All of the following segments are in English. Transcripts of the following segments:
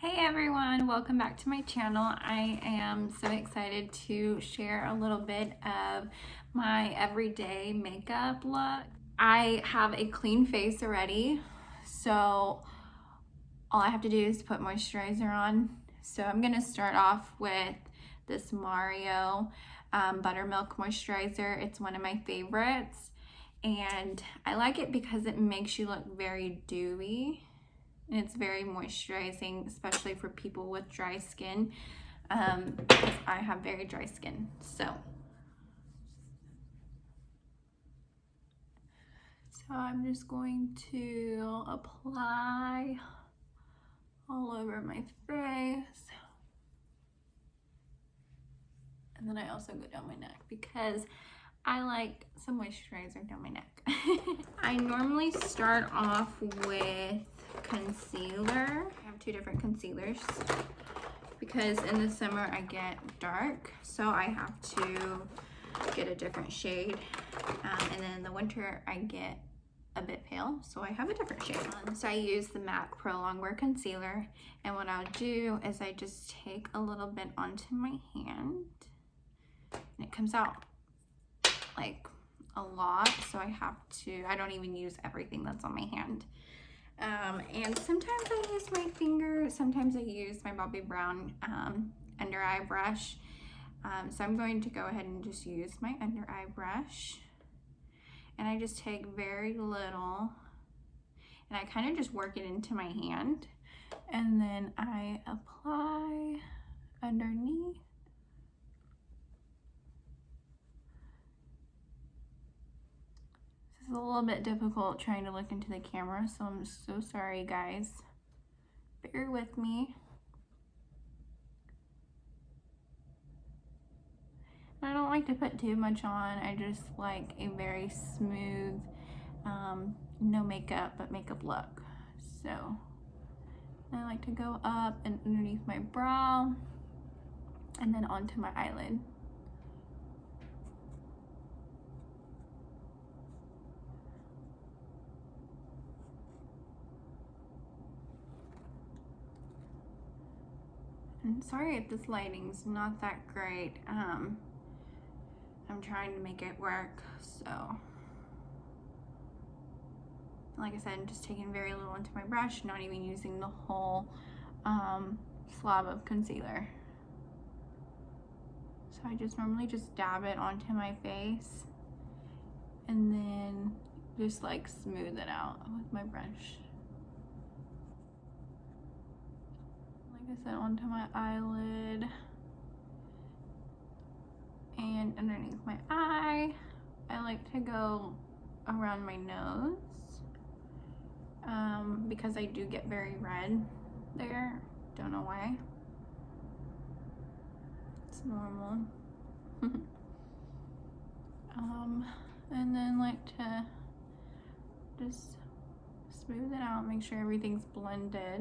Hey everyone, welcome back to my channel. I am so excited to share a little bit of my everyday makeup look. I have a clean face already, so all I have to do is put moisturizer on. So I'm gonna start off with this Mario Buttermilk Moisturizer. It's one of my favorites, and I like it because it makes you look very dewy. And it's very moisturizing, especially for people with dry skin, because I have very dry skin. So I'm just going to apply all over my face. And then I also go down my neck because I like some moisturizer down my neck. I normally start off with concealer. I have two different concealers because in the summer I get dark, so I have to get a different shade. And then in the winter I get a bit pale, so I have a different shade on. So I use the MAC Pro Longwear Concealer, and what I'll do is I just take a little bit onto my hand, and it comes out like a lot, so I don't even use everything that's on my hand. And sometimes I use my finger, sometimes I use my Bobbi Brown under eye brush. So I'm going to go ahead and just use my under eye brush, and I just take very little, and I kind of just work it into my hand, and then I apply underneath. It's a little bit difficult trying to look into the camera, so I'm so sorry guys. Bear with me. I don't like to put too much on. I just like a very smooth, no makeup but makeup look. So I like to go up and underneath my brow and then onto my eyelid. I'm sorry if this lighting's not that great. I'm trying to make it work, so like I said, I'm just taking very little into my brush, not even using the whole slab of concealer. So I just normally just dab it onto my face and then just like smooth it out with my brush. Like I said, onto my eyelid and underneath my eye. I like to go around my nose because I do get very red there. Don't know why. It's normal. And then like to just smooth it out, make sure everything's blended.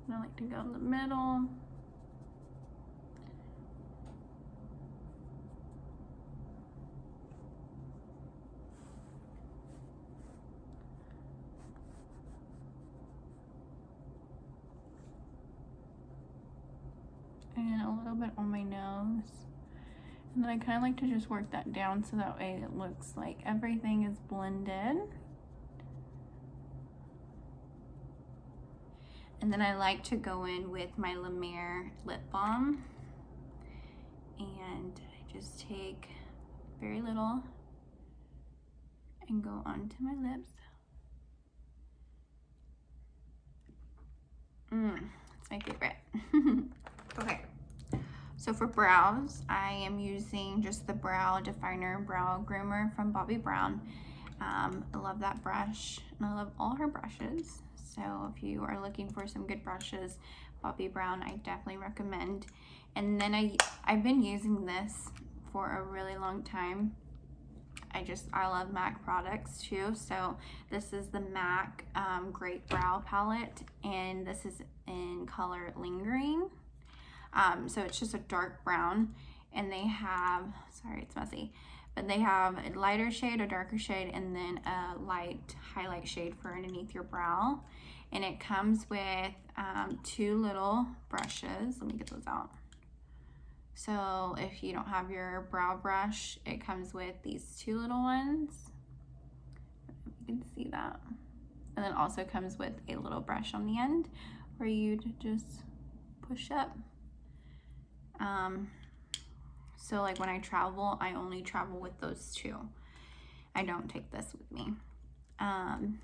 And I like to go in the middle. And a little bit on my nose. And then I kind of like to just work that down so that way it looks like everything is blended. And then I like to go in with my La Mer lip balm. And I just take very little and go onto my lips. It's my favorite. Okay, so for brows, I am using just the Brow Definer Brow Groomer from Bobbi Brown. I love that brush, and I love all her brushes. So if you are looking for some good brushes, Bobbi Brown, I definitely recommend. And then I've been using this for a really long time. I love MAC products too. So this is the MAC Great Brow Palette, and this is in color Lingering. So it's just a dark brown, and they have, sorry it's messy, but they have a lighter shade, a darker shade, and then a light highlight shade for underneath your brow. and it comes with 2 little brushes. Let me get those out. So if you don't have your brow brush, it comes with these 2 little ones. You can see that. And then also comes with a little brush on the end for you to just push up. So like when I travel, I only travel with those 2. I don't take this with me.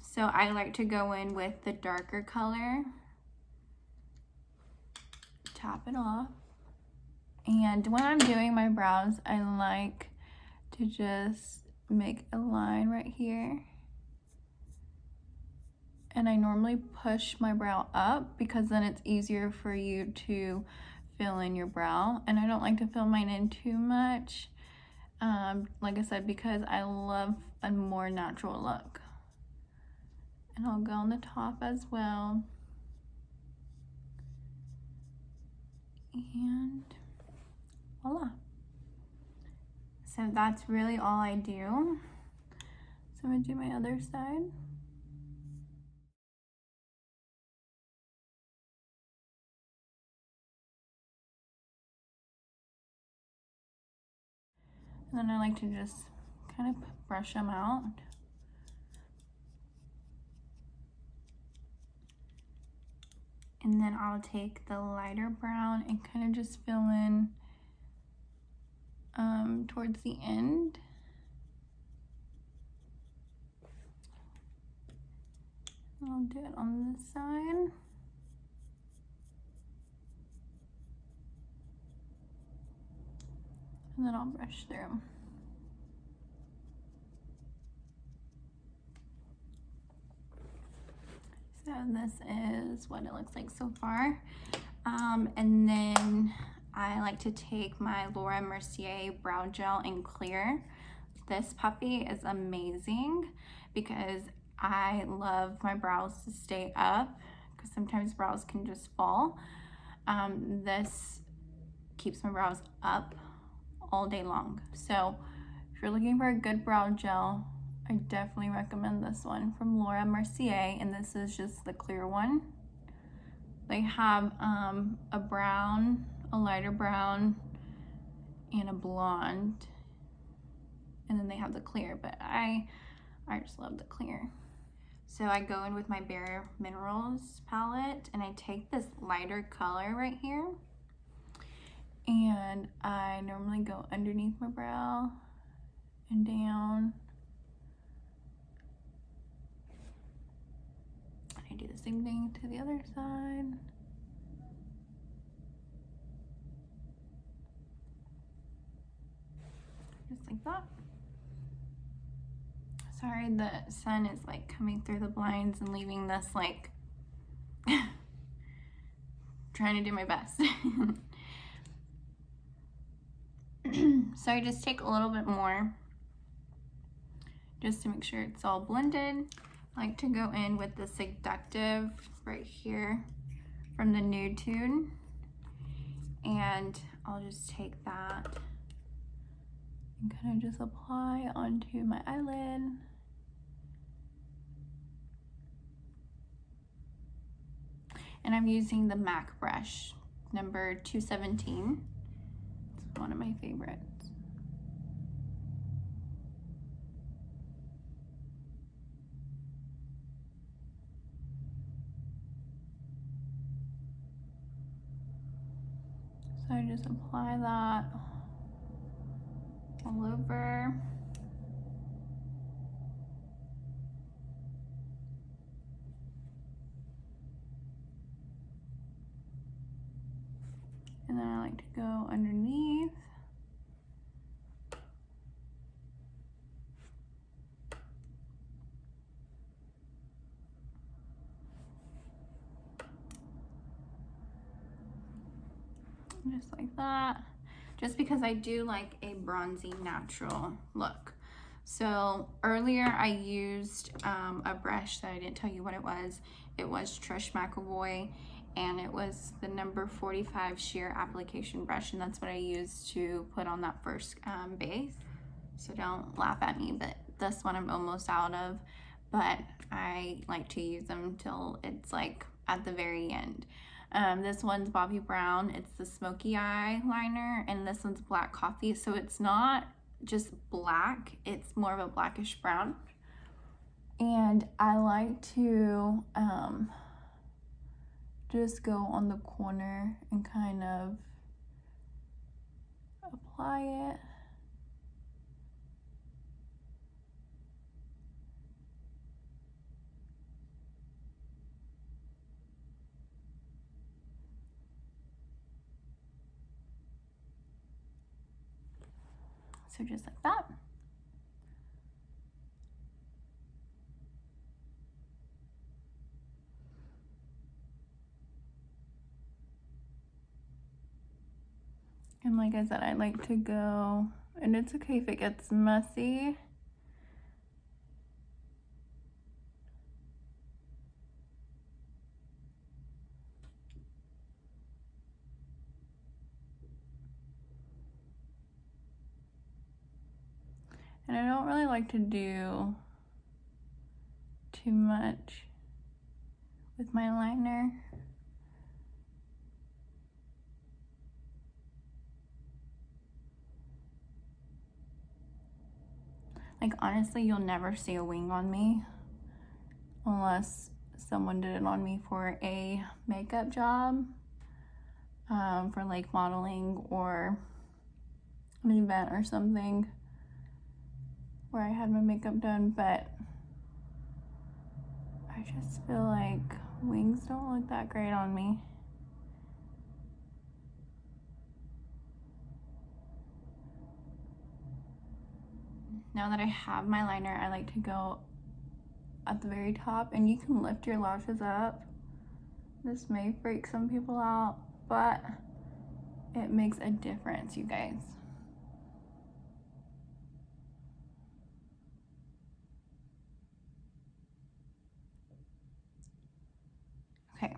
So I like to go in with the darker color, top it off. And when I'm doing my brows, I like to just make a line right here. And I normally push my brow up because then it's easier for you to fill in your brow. And I don't like to fill mine in too much, like I said, because I love a more natural look. And I'll go on the top as well. And voila. So that's really all I do. So I'm gonna do my other side. And then I like to just kind of brush them out. And then I'll take the lighter brown and kind of just fill in towards the end. I'll do it on this side. And then I'll brush through. So this is what it looks like so far. And then I like to take my Laura Mercier brow gel in clear. This puppy is amazing because I love my brows to stay up because sometimes brows can just fall. This keeps my brows up all day long. So if you're looking for a good brow gel, I definitely recommend this one from Laura Mercier, and this is just the clear one. They have a brown, a lighter brown, and a blonde, and then they have the clear, but I just love the clear. So I go in with my Bare Minerals palette, and I take this lighter color right here, and I normally go underneath my brow and down. I do the same thing to the other side. Just like that. Sorry, the sun is like coming through the blinds and leaving this like trying to do my best. So I just take a little bit more just to make sure it's all blended. I like to go in with the Seductive right here from the Nude Tune, and I'll just take that and kind of just apply onto my eyelid. And I'm using the MAC brush, number 217. It's one of my favorites. So I just apply that all over. And then I like to go underneath. Just like that, just because I do like a bronzy natural look. So earlier I used a brush that I didn't tell you what it was. It was Trish McEvoy, and it was the number 45 sheer application brush, and that's what I used to put on that first base. So don't laugh at me, but this one I'm almost out of. but I like to use them till it's like at the very end. This one's Bobbi Brown. It's the smoky eye liner, and this one's black coffee. So it's not just black, it's more of a blackish brown. And I like to just go on the corner and kind of apply it. So just like that. And like I said, I like to go, and it's okay if it gets messy. And I don't really like to do too much with my liner. Like honestly, you'll never see a wing on me unless someone did it on me for a makeup job, for like modeling or an event or something where I had my makeup done, but I just feel like wings don't look that great on me. Now that I have my liner, I like to go at the very top, and you can lift your lashes up. This may freak some people out, but it makes a difference, you guys. Okay,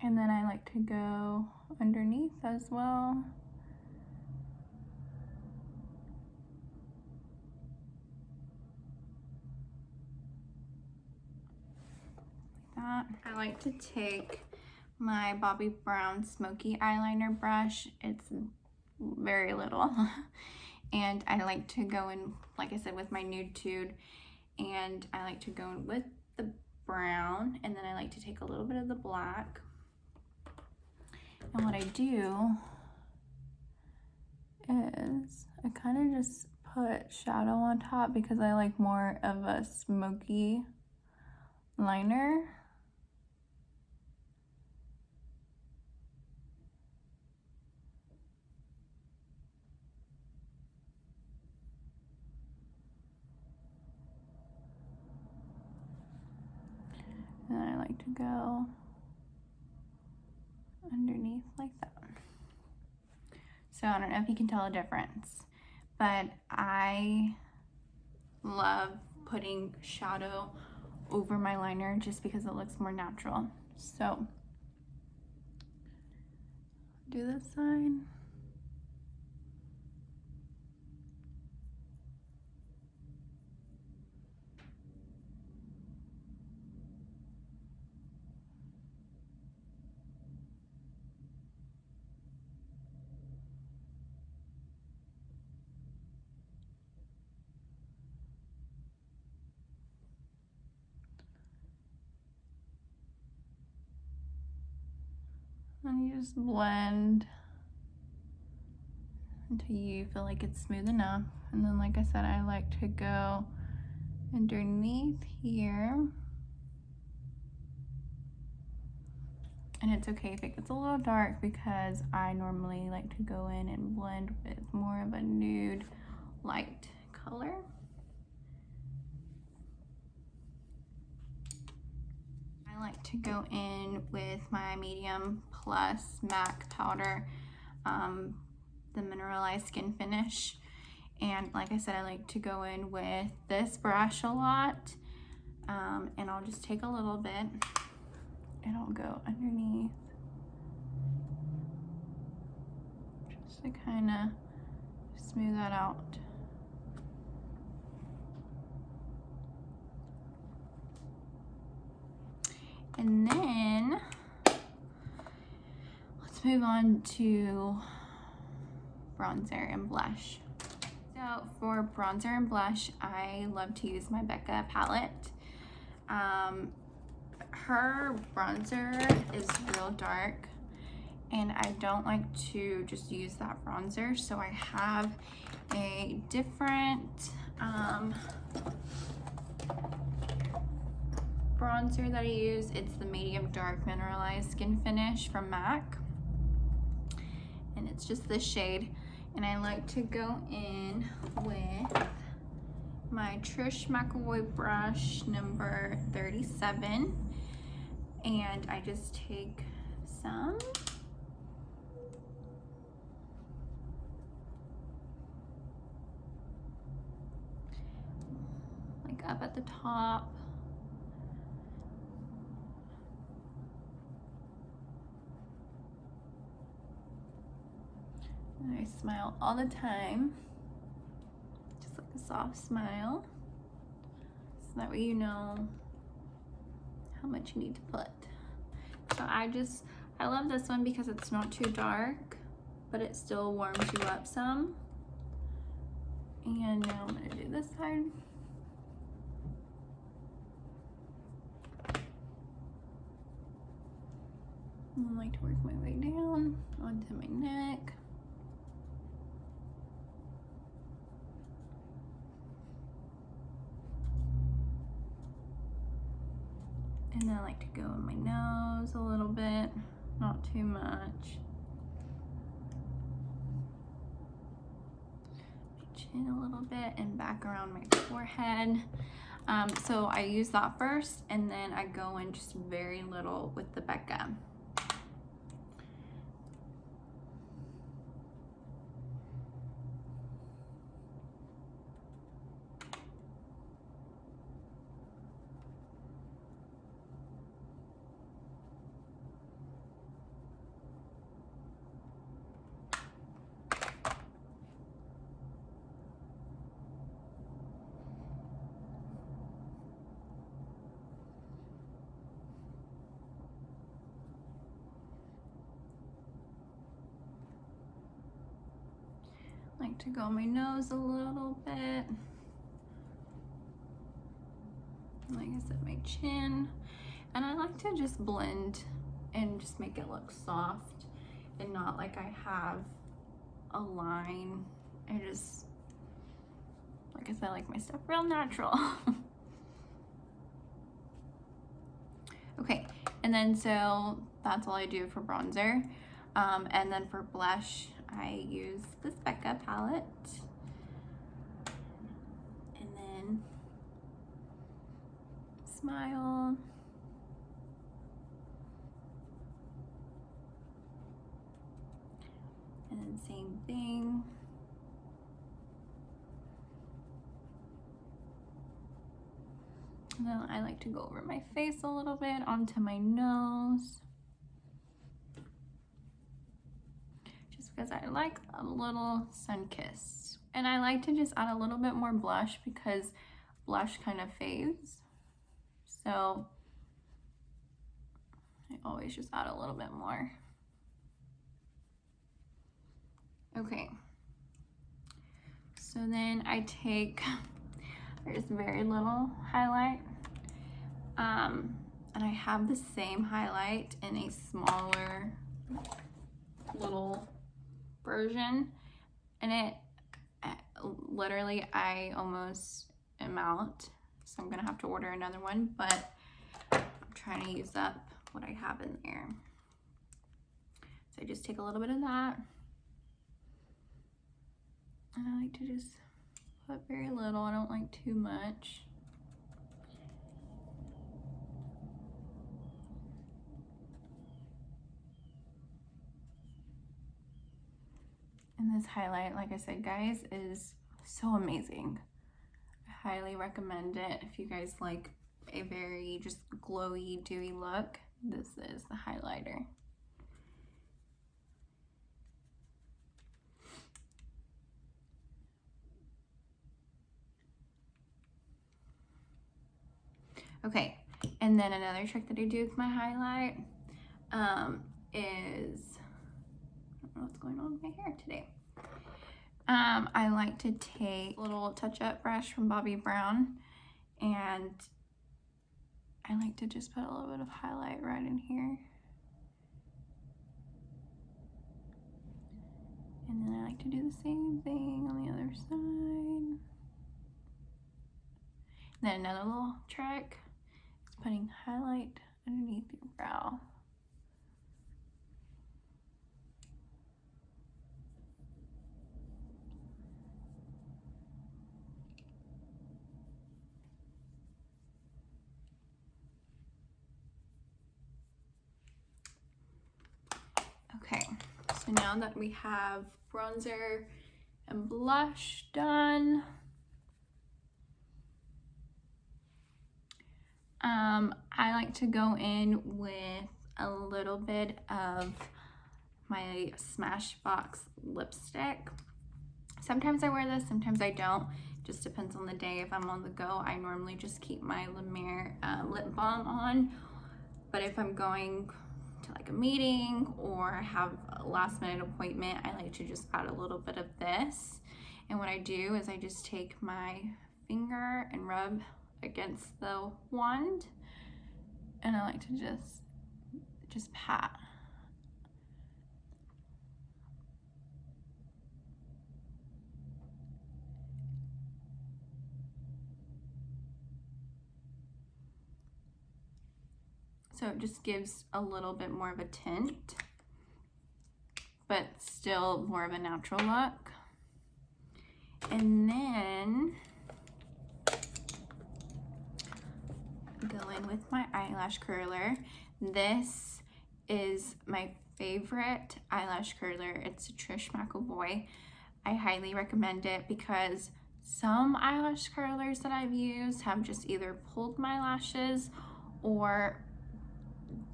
and then I like to go underneath as well. Like that. I like to take my Bobbi Brown smoky eyeliner brush. It's very little. And I like to go in, like I said, with my Nude Tude, and I like to go in with the brown, and then I like to take a little bit of the black. And what I do is I kind of just put shadow on top because I like more of a smoky liner. And then I like to go underneath like that. So I don't know if you can tell a difference, but I love putting shadow over my liner just because it looks more natural. So do this side. And you just blend until you feel like it's smooth enough. And then like I said, I like to go underneath here. And it's okay if it gets a little dark because I normally like to go in and blend with more of a nude light color. I like to go in with my Medium Plus MAC powder, the mineralized skin finish. And like I said, I like to go in with this brush a lot, and I'll just take a little bit and I'll go underneath just to kind of smooth that out. And then let's move on to bronzer and blush. So for bronzer and blush, I love to use my Becca palette. Her bronzer is real dark, and I don't like to just use that bronzer, so I have a different bronzer that I use. It's the medium dark mineralized skin finish from MAC, and it's just this shade, and I like to go in with my Trish McEvoy brush number 37, and I just take some like up at the top, and I smile all the time, just like a soft smile, so that way you know how much you need to put. So I love this one because it's not too dark, but it still warms you up some. And now I'm gonna do this side. I like to work my way down onto my neck. And then I like to go in my nose a little bit, not too much. My chin a little bit, and back around my forehead. So I use that first, and then I go in just very little with the Becca. Like to go on my nose a little bit. Like I said, my chin. And I like to just blend and just make it look soft and not like I have a line. I just, like I said, I like my stuff real natural. Okay, and then so that's all I do for bronzer. And then for blush, I use this Becca palette, and then smile, and then same thing. And then I like to go over my face a little bit onto my nose, because I like a little sun-kissed. And I like to just add a little bit more blush because blush kind of fades. So I always just add a little bit more. Okay. So then I take, there's very little highlight. And I have the same highlight in a smaller little version, and it literally I almost am out, so I'm gonna have to order another one, but I'm trying to use up what I have in there. So I just take a little bit of that, and I like to just put very little. I don't like too much. And this highlight, like I said, guys, is so amazing. I highly recommend it. If you guys like a very just glowy, dewy look, this is the highlighter. Okay, And then another trick that I do with my highlight is, I don't know what's going on with my hair today. I like to take a little touch-up brush from Bobbi Brown, and I like to just put a little bit of highlight right in here. And then I like to do the same thing on the other side. And then another little trick is putting highlight underneath your brow. Okay, so now that we have bronzer and blush done, I like to go in with a little bit of my Smashbox lipstick. Sometimes I wear this, sometimes I don't. Just depends on the day. If I'm on the go, I normally just keep my La Mer lip balm on. But if I'm going to like a meeting or have a last minute appointment, I like to just add a little bit of this. And what I do is I just take my finger and rub against the wand, and I like to just pat. So it just gives a little bit more of a tint, but still more of a natural look. And then go in with my eyelash curler. This is my favorite eyelash curler. It's a Trish McEvoy. I highly recommend it because some eyelash curlers that I've used have just either pulled my lashes or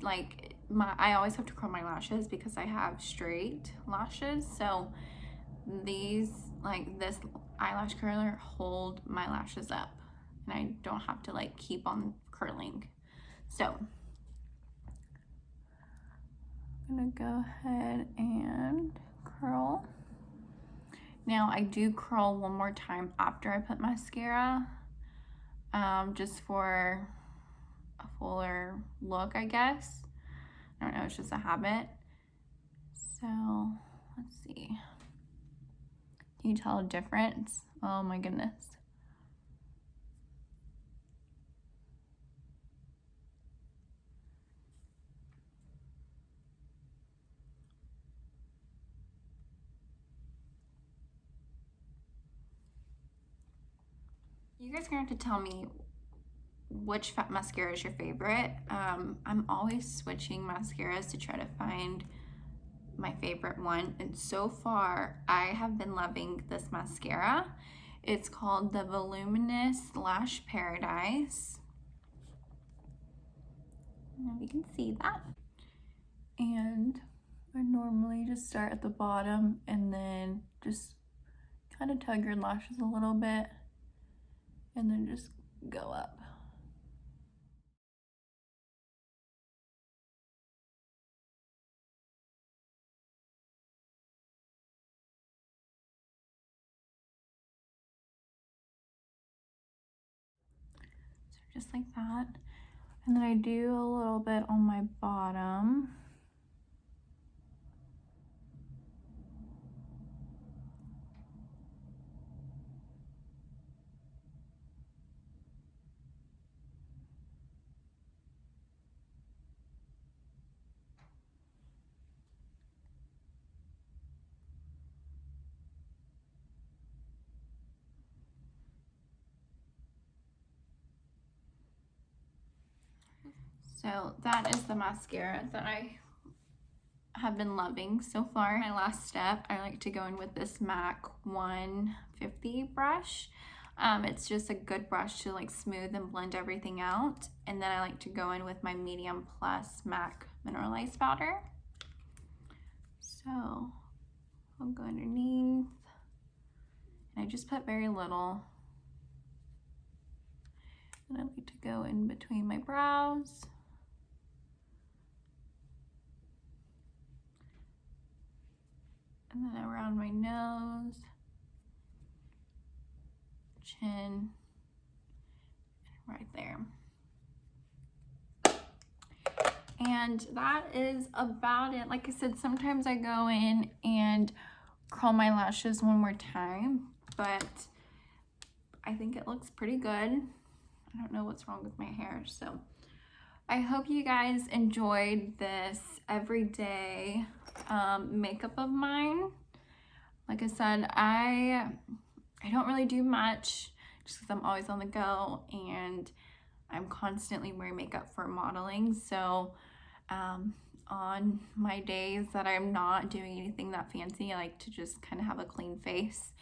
like I always have to curl my lashes because I have straight lashes. So these, like this eyelash curler, hold my lashes up and I don't have to like keep on curling. So I'm gonna go ahead and curl. Now I do curl one more time after I put mascara, just for a fuller look, I guess. I don't know, it's just a habit. So let's see. Can you tell a difference? Oh my goodness. You guys are gonna have to tell me which mascara is your favorite. I'm always switching mascaras to try to find my favorite one, and so far I have been loving this mascara. It's called the Voluminous Lash Paradise. I don't know if you can see that. And I normally just start at the bottom and then just kind of tug your lashes a little bit and then just go up. So just like that. And then I do a little bit on my bottom. So that is the mascara that I have been loving so far. My last step, I like to go in with this MAC 150 brush. It's just a good brush to like smooth and blend everything out. And then I like to go in with my Medium Plus MAC Mineralized powder. So I'll go underneath. And I just put very little. And I like to go in between my brows. And then around my nose, chin, right there. And that is about it. Like I said, sometimes I go in and curl my lashes one more time, but I think it looks pretty good. I don't know what's wrong with my hair, so I hope you guys enjoyed this everyday makeup of mine. Like I said, I don't really do much just because I'm always on the go and I'm constantly wearing makeup for modeling. So on my days that I'm not doing anything that fancy, I like to just kind of have a clean face.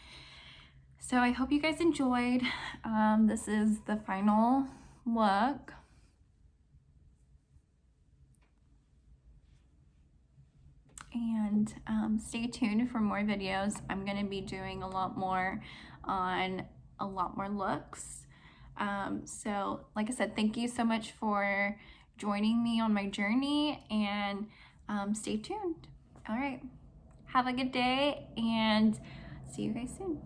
So I hope you guys enjoyed. This is the final look. And stay tuned for more videos. I'm going to be doing a lot more on a lot more looks. So like I said, thank you so much for joining me on my journey, and stay tuned. All right, have a good day and see you guys soon.